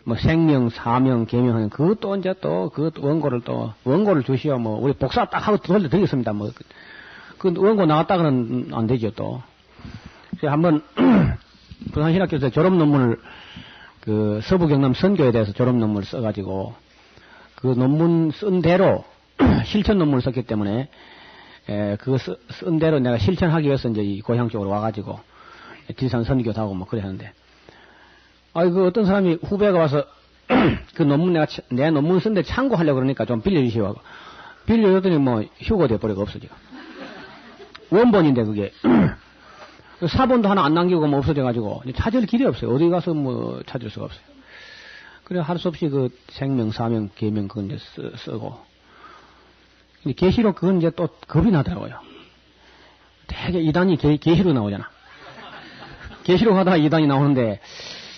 뭐 생명, 사명, 계명하는 그것도 이제 또 그것도 원고를 주시오 뭐 우리 복사 딱 하고 돌려드리겠습니다 뭐 그 원고 나왔다가는 안 되죠 또. 그래서 한번 부산신학교에서 졸업 논문을 그 서부경남 선교에 대해서 졸업 논문을 써가지고 그 논문 쓴 대로 실천 논문을 썼기 때문에 그거 쓴 대로 내가 실천하기 위해서 이제 이 고향 쪽으로 와가지고 지리산 선교도 하고 뭐 그래 하는데 그 어떤 사람이 후배가 와서 그 논문 내 논문 쓴데 참고하려고 그러니까 좀 빌려주시오 하고 빌려줬더니 뭐 휴고 돼버리고 없어지고 원본인데 그게 사본도 하나 안 남기고 뭐 없어져가지고 찾을 길이 없어요. 어디 가서 뭐 찾을 수가 없어요. 그래 할 수 없이 그 생명, 사명, 계명 그건 이제 쓰고 계시록 그건 이제 또 겁이 나더라고요. 되게 이단이 계시록 나오잖아. 계시록 하다가 이단이 나오는데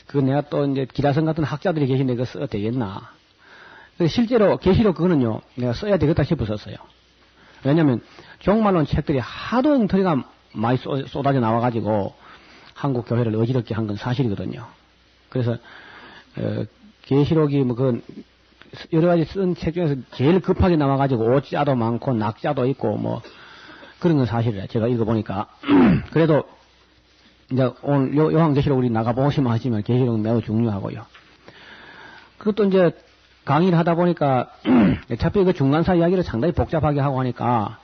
그거 내가 또 이제 기라성 같은 학자들이 계신데 그거 써도 되겠나. 그래서 실제로 계시록 그거는요 내가 써야 되겠다 싶어 썼어요. 왜냐면 종말론 책들이 하도 엉터리가 많이 쏟아져 나와가지고 한국 교회를 어지럽게 한 건 사실이거든요. 그래서 계시록이 뭐 그 여러 가지 쓴 책 중에서 제일 급하게 나와가지고 오자도 많고 낙자도 있고 뭐 그런 건 사실이라 제가 읽어보니까 그래도 이제 오늘 요한계시록 우리 나가보시면 하지만 계시록은 매우 중요하고요. 그것도 이제 강의를 하다 보니까 어차피 그 중간사 이야기를 상당히 복잡하게 하고 하니까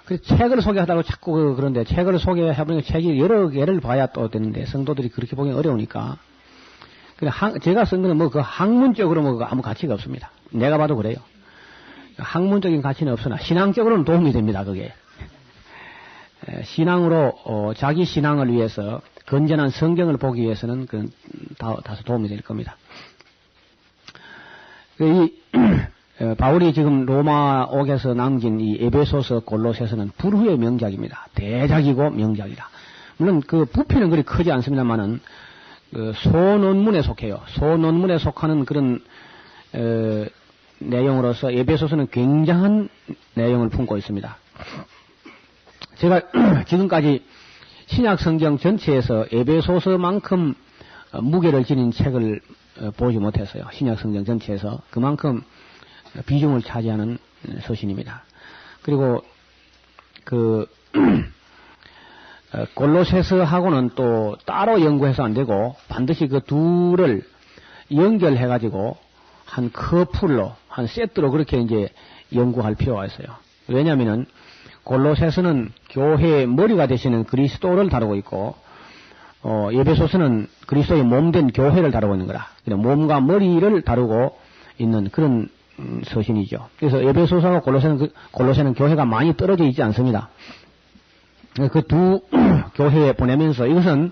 그 책을 소개하다고 자꾸 그런데 책을 소개해보니까 책이 여러 개를 봐야 또 되는데 성도들이 그렇게 보기 어려우니까 그래 제가 쓴 거는 뭐 그 학문적으로 뭐 아무 가치가 없습니다. 내가 봐도 그래요. 학문적인 가치는 없으나 신앙적으로는 도움이 됩니다. 그게 신앙으로 자기 신앙을 위해서 건전한 성경을 보기 위해서는 그 다소 도움이 될 겁니다. 이 바울이 지금 로마 옥에서 남긴 이 에베소서 골로새서는 불후의 명작입니다. 대작이고 명작이다. 물론 그 부피는 그리 크지 않습니다만은 그 소논문에 속해요. 소논문에 속하는 그런 내용으로서 에베소서는 굉장한 내용을 품고 있습니다. 제가 지금까지 신약 성경 전체에서 에베소서만큼 무게를 지닌 책을 보지 못했어요. 신약 성경 전체에서 그만큼 비중을 차지하는 서신입니다. 그리고 그 골로새서하고는 또 따로 연구해서 안 되고 반드시 그 둘을 연결해가지고 한 커플로, 한 세트로 그렇게 이제 연구할 필요가 있어요. 왜냐면은 골로새서는 교회의 머리가 되시는 그리스도를 다루고 있고, 에베소서는 그리스도의 몸된 교회를 다루고 있는 거라. 그냥 몸과 머리를 다루고 있는 그런 서신이죠. 그래서 에베소서와 골로새는 교회가 많이 떨어져 있지 않습니다. 그 두 교회에 보내면서 이것은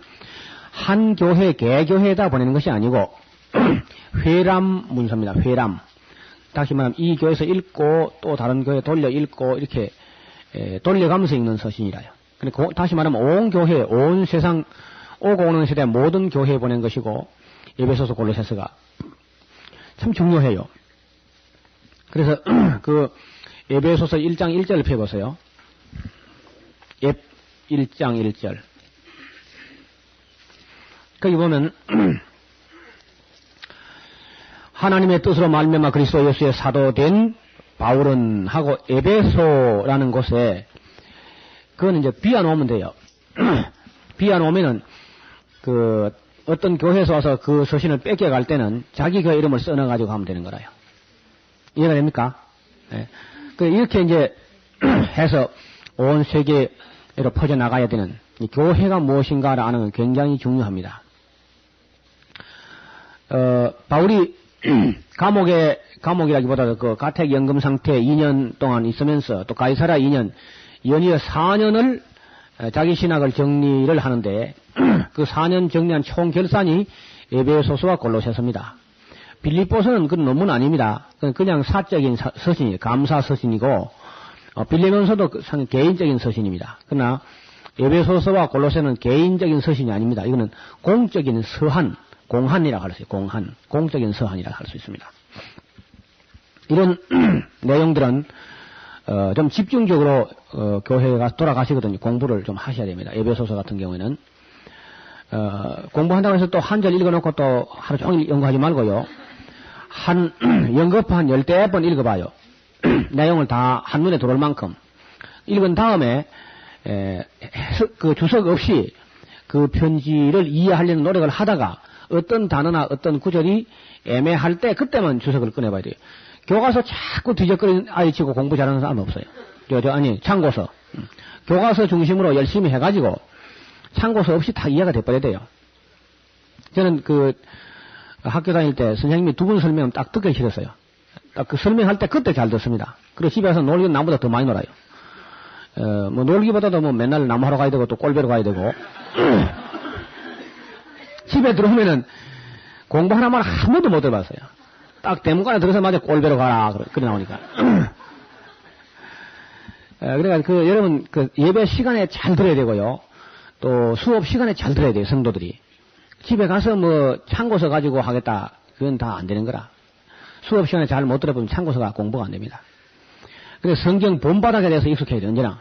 한 교회, 개교회에다 보내는 것이 아니고 회람 문서입니다. 회람. 다시 말하면 이 교회에서 읽고 또 다른 교회 돌려 읽고 이렇게 돌려가면서 읽는 서신이라요. 그러니까 다시 말하면 온 교회, 온 세상 오고 오는 세대 모든 교회에 보낸 것이고 에베소서 골로새서가 참 중요해요. 그래서 그 에베소서 1장 1절을 펴보세요. 1장 1절. 거기 보면 하나님의 뜻으로 말미암아 그리스도 예수의 사도된 바울은 하고 에베소라는 곳에 그건 이제 비워놓으면 돼요. 비워놓으면은 그 어떤 교회에서 와서 그 서신을 뺏겨갈 때는 자기 교회 이름을 써넣어가지고 하면 되는 거라요. 이해가 됩니까? 네. 이렇게 이제 해서 온 세계로 퍼져나가야 되는 이 교회가 무엇인가를 아는 건 굉장히 중요합니다. 바울이 감옥이라기보다도 그 가택 연금 상태에 2년 동안 있으면서 또 가이사랴 2년, 연이어 4년을 자기 신학을 정리를 하는데 그 4년 정리한 총 결산이 에베소서와 골로새서입니다. 빌립보서는 그런 논문 아닙니다. 그냥 사적인 서신이에요. 감사 서신이고 빌레몬서도 상당히 개인적인 서신입니다. 그러나 에베소서와 골로새는 개인적인 서신이 아닙니다. 이거는 공적인 서한, 공한이라고 할 수 있어요. 공한, 공적인 서한이라고 할 수 있습니다. 이런 내용들은 좀 집중적으로 교회가 돌아가시거든요. 공부를 좀 하셔야 됩니다. 에베소서 같은 경우에는 공부한다고 해서 또 한 절 읽어놓고 또 하루 종일 연구하지 말고요. 연거푸 한 10번 읽어봐요. 내용을 다 한눈에 들어올 만큼 읽은 다음에 그 주석 없이 그 편지를 이해하려는 노력을 하다가 어떤 단어나 어떤 구절이 애매할 때 그때만 주석을 꺼내봐야 돼요. 교과서 자꾸 뒤적거리는 아이 치고 공부 잘하는 사람 없어요. 아니 참고서. 교과서 중심으로 열심히 해가지고 참고서 없이 다 이해가 돼버려야 돼요. 저는 그 학교 다닐 때 선생님이 두 분 설명은 딱 듣기 싫었어요. 딱 그 설명할 때 그때 잘 듣습니다. 그리고 집에 와서 놀기는 나보다 더 많이 놀아요. 뭐 놀기보다도 뭐 맨날 나무하러 가야 되고 또 꼴배로 가야 되고 집에 들어오면은 공부 하나만 한 번도 못 들어봤어요. 딱 대문관에 들어서마자 꼴배로 가라 그래 나오니까. 그러니까 여러분 예배 시간에 잘 들어야 되고요. 또 수업 시간에 잘 들어야 돼요. 성도들이. 집에 가서 뭐 참고서 가지고 하겠다. 그건 다 안 되는 거라. 수업 시간에 잘 못 들어보면 참고서가 공부가 안 됩니다. 그래서 성경 본바닥에 대해서 익숙해야 돼요. 언제나.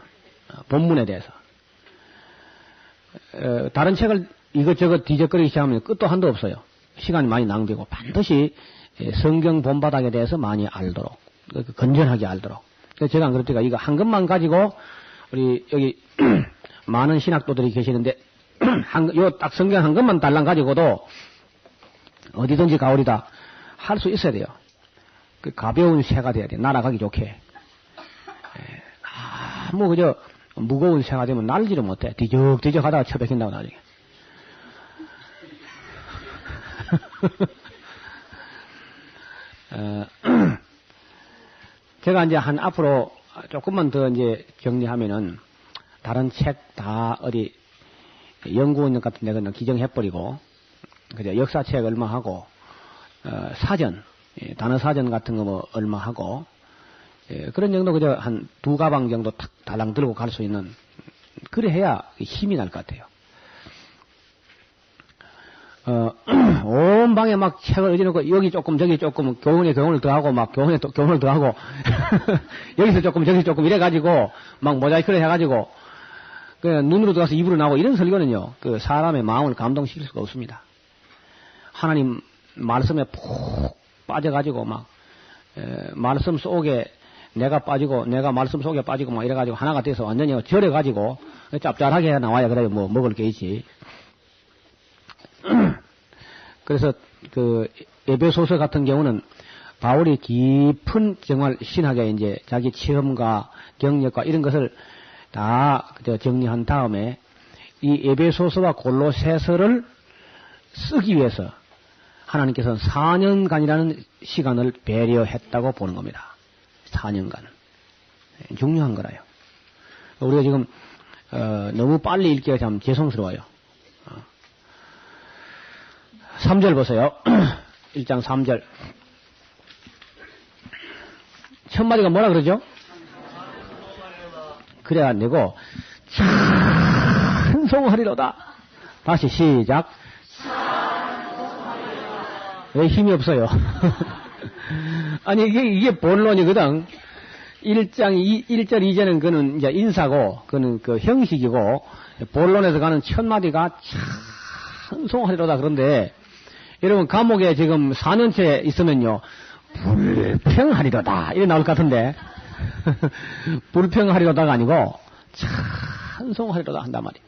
본문에 대해서. 다른 책을 이것저것 뒤적거리기 시작하면 끝도 한도 없어요. 시간이 많이 낭비고 반드시 성경 본바닥에 대해서 많이 알도록, 건전하게 알도록. 그래서 제가 안 그럴 이거 한 것만 가지고 우리 여기 많은 신학도들이 계시는데 요 딱 성경 한 것만 달랑 가지고도 어디든지 가오리다 할 수 있어야 돼요. 그 가벼운 새가 돼야 돼. 날아가기 좋게. 그저 무거운 새가 되면 날지를 못해. 뒤적뒤적 하다가 처박힌다고 나중에. 제가 이제 앞으로 조금만 더 이제 정리하면은 다른 책 다 어디 연구원 같은 데 그냥 기정해버리고, 그죠? 역사책 얼마 하고, 사전, 단어 사전 같은 거 뭐 얼마 하고, 그런 정도 그저 한 2가방 정도 탁 달랑 들고 갈 수 있는, 그래 해야 힘이 날 것 같아요. 온 방에 막 책을 의지놓고 여기 조금 저기 조금 교훈에 교훈을 더하고 막 교훈에 또 교훈을 더하고 여기서 조금 저기서 조금 이래가지고 막 모자이크를 해가지고 그 눈으로 들어가서 입으로 나오고 이런 설교는요 그 사람의 마음을 감동시킬 수가 없습니다. 하나님 말씀에 푹 빠져가지고 막 말씀 속에 내가 빠지고 내가 말씀 속에 빠지고 막 이래가지고 하나가 돼서 완전히 절여가지고 짭짤하게 나와야 그래요 뭐 먹을 게 있지. 그래서 그 에베소서 같은 경우는 바울이 깊은 정말 신학의 이제 자기 체험과 경력과 이런 것을 다 정리한 다음에 이 에베소서와 골로새서를 쓰기 위해서 하나님께서는 4년간이라는 시간을 배려했다고 보는 겁니다. 4년간은. 중요한 거라요. 우리가 지금 너무 빨리 읽기가 참 죄송스러워요. 3절 보세요. 1장 3절. 첫 마디가 뭐라 그러죠? 그래 안 되고 찬송하리로다. 다시 시작. 왜 힘이 없어요? 아니 이게 본론이거든. 1장 1절 이제는 그는 이제 인사고 그는 그 형식이고 본론에서 가는 첫 마디가 찬송하리로다. 그런데 여러분 감옥에 지금 4년째 있으면요 불평하리로다 이래 나올 것 같은데 불평하리로다가 아니고 찬송하리로다 한단 말이에요.